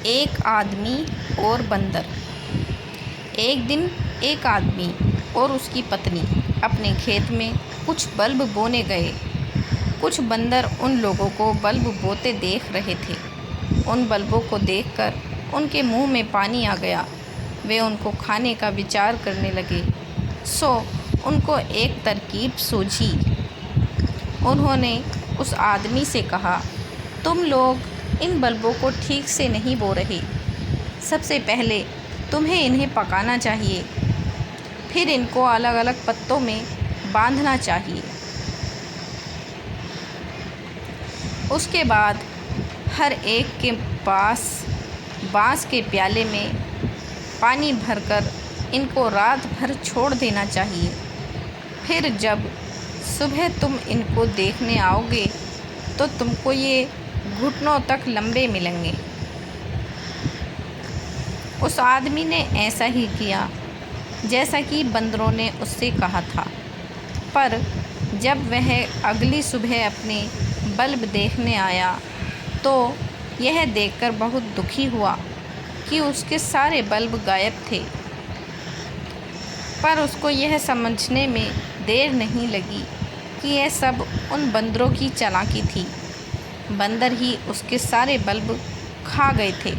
एक आदमी और बंदर। एक दिन एक आदमी और उसकी पत्नी अपने खेत में कुछ बल्ब बोने गए। कुछ बंदर उन लोगों को बल्ब बोते देख रहे थे। उन बल्बों को देखकर उनके मुंह में पानी आ गया। वे उनको खाने का विचार करने लगे। सो उनको एक तरकीब सूझी। उन्होंने उस आदमी से कहा, तुम लोग इन बल्बों को ठीक से नहीं बो रहे। सबसे पहले तुम्हें इन्हें पकाना चाहिए, फिर इनको अलग अलग पत्तों में बांधना चाहिए। उसके बाद हर एक के पास बांस के प्याले में पानी भरकर इनको रात भर छोड़ देना चाहिए। फिर जब सुबह तुम इनको देखने आओगे तो तुमको ये घुटनों तक लंबे मिलेंगे। उस आदमी ने ऐसा ही किया जैसा कि बंदरों ने उससे कहा था। पर जब वह अगली सुबह अपने बल्ब देखने आया तो यह देखकर बहुत दुखी हुआ कि उसके सारे बल्ब गायब थे। पर उसको यह समझने में देर नहीं लगी कि यह सब उन बंदरों की चालाकी थी। बंदर ही उसके सारे बल्ब खा गए थे।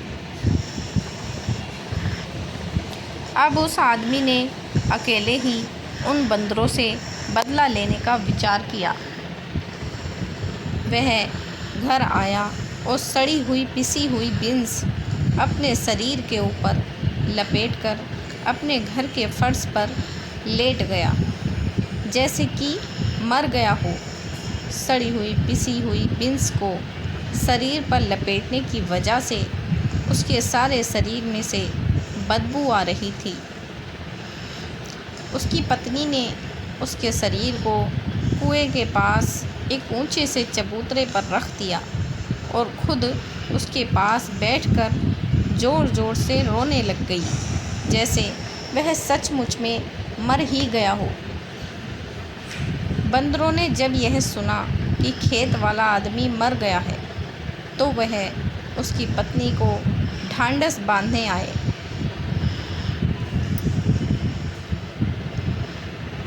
अब उस आदमी ने अकेले ही उन बंदरों से बदला लेने का विचार किया। वह घर आया और सड़ी हुई पिसी हुई बीन्स अपने शरीर के ऊपर लपेटकर अपने घर के फर्श पर लेट गया, जैसे कि मर गया हो। सड़ी हुई पिसी हुई बीन्स को शरीर पर लपेटने की वजह से उसके सारे शरीर में से बदबू आ रही थी। उसकी पत्नी ने उसके शरीर को कुएं के पास एक ऊंचे से चबूतरे पर रख दिया और खुद उसके पास बैठकर ज़ोर ज़ोर से रोने लग गई, जैसे वह सचमुच में मर ही गया हो। बंदरों ने जब यह सुना कि खेत वाला आदमी मर गया है तो वह उसकी पत्नी को ढांढस बांधने आए।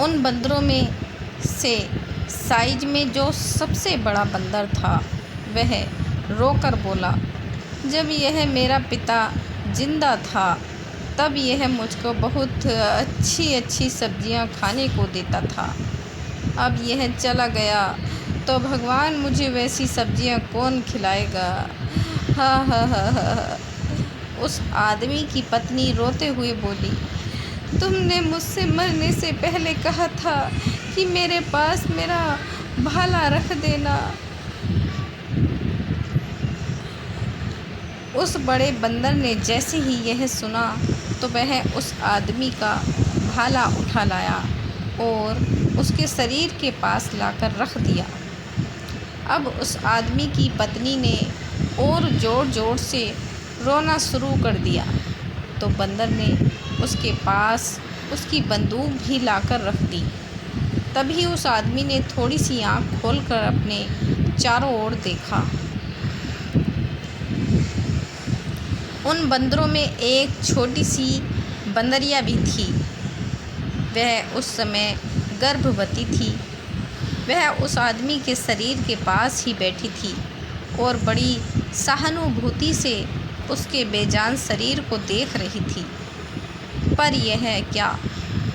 उन बंदरों में से साइज में जो सबसे बड़ा बंदर था वह रोकर बोला, जब यह मेरा पिता जिंदा था तब यह मुझको बहुत अच्छी अच्छी सब्जियां खाने को देता था। अब यह चला गया तो भगवान मुझे वैसी सब्जियां कौन खिलाएगा। हा हा हा हा। उस आदमी की पत्नी रोते हुए बोली, तुमने मुझसे मरने से पहले कहा था कि मेरे पास मेरा भाला रख देना। उस बड़े बंदर ने जैसे ही यह सुना तो वह उस आदमी का भाला उठा लाया और उसके शरीर के पास लाकर रख दिया। अब उस आदमी की पत्नी ने और ज़ोर ज़ोर से रोना शुरू कर दिया तो बंदर ने उसके पास उसकी बंदूक भी लाकर रख दी। तभी उस आदमी ने थोड़ी सी आँख खोलकर अपने चारों ओर देखा। उन बंदरों में एक छोटी सी बंदरिया भी थी। वह उस समय गर्भवती थी। वह उस आदमी के शरीर के पास ही बैठी थी और बड़ी सहानुभूति से उसके बेजान शरीर को देख रही थी। पर यह क्या,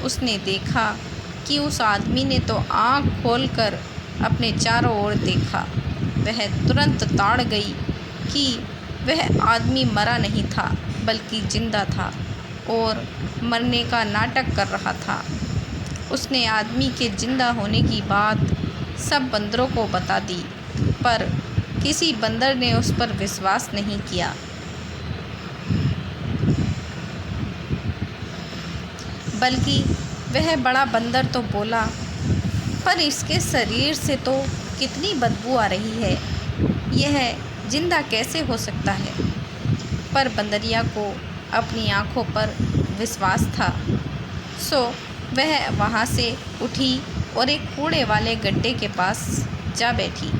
उसने देखा कि उस आदमी ने तो आँख खोलकर अपने चारों ओर देखा। वह तुरंत ताड़ गई कि वह आदमी मरा नहीं था बल्कि जिंदा था और मरने का नाटक कर रहा था। उसने आदमी के जिंदा होने की बात सब बंदरों को बता दी, पर किसी बंदर ने उस पर विश्वास नहीं किया। बल्कि वह बड़ा बंदर तो बोला, पर इसके शरीर से तो कितनी बदबू आ रही है, यह जिंदा कैसे हो सकता है। पर बंदरिया को अपनी आँखों पर विश्वास था। सो वह वहाँ से उठी और एक कूड़े वाले गड्ढे के पास जा बैठी।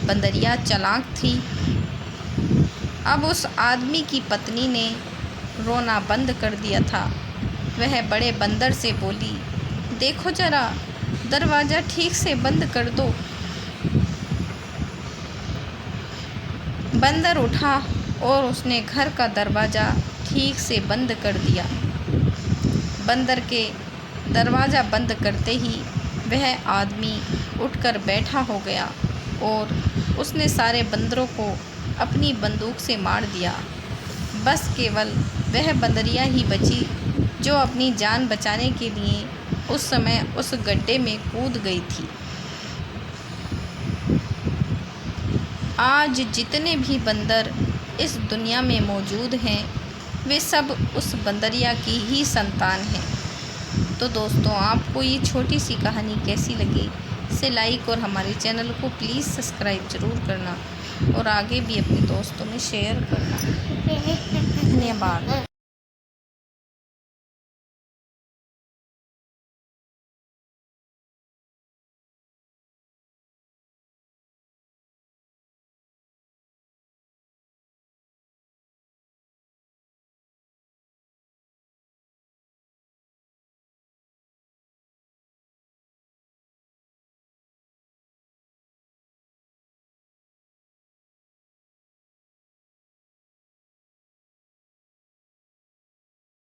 बंदरिया चालाक थी। अब उस आदमी की पत्नी ने रोना बंद कर दिया था। वह बड़े बंदर से बोली, देखो जरा, दरवाज़ा ठीक से बंद कर दो। बंदर उठा और उसने घर का दरवाज़ा ठीक से बंद कर दिया। बंदर के दरवाज़ा बंद करते ही वह आदमी उठकर बैठा हो गया और उसने सारे बंदरों को अपनी बंदूक से मार दिया। बस केवल वह बंदरिया ही बची जो अपनी जान बचाने के लिए उस समय उस गड्ढे में कूद गई थी। आज जितने भी बंदर इस दुनिया में मौजूद हैं, वे सब उस बंदरिया की ही संतान हैं। तो दोस्तों, आपको ये छोटी सी कहानी कैसी लगी, इसे लाइक और हमारे चैनल को प्लीज़ सब्सक्राइब ज़रूर करना और आगे भी अपने दोस्तों में शेयर करना। धन्यवाद।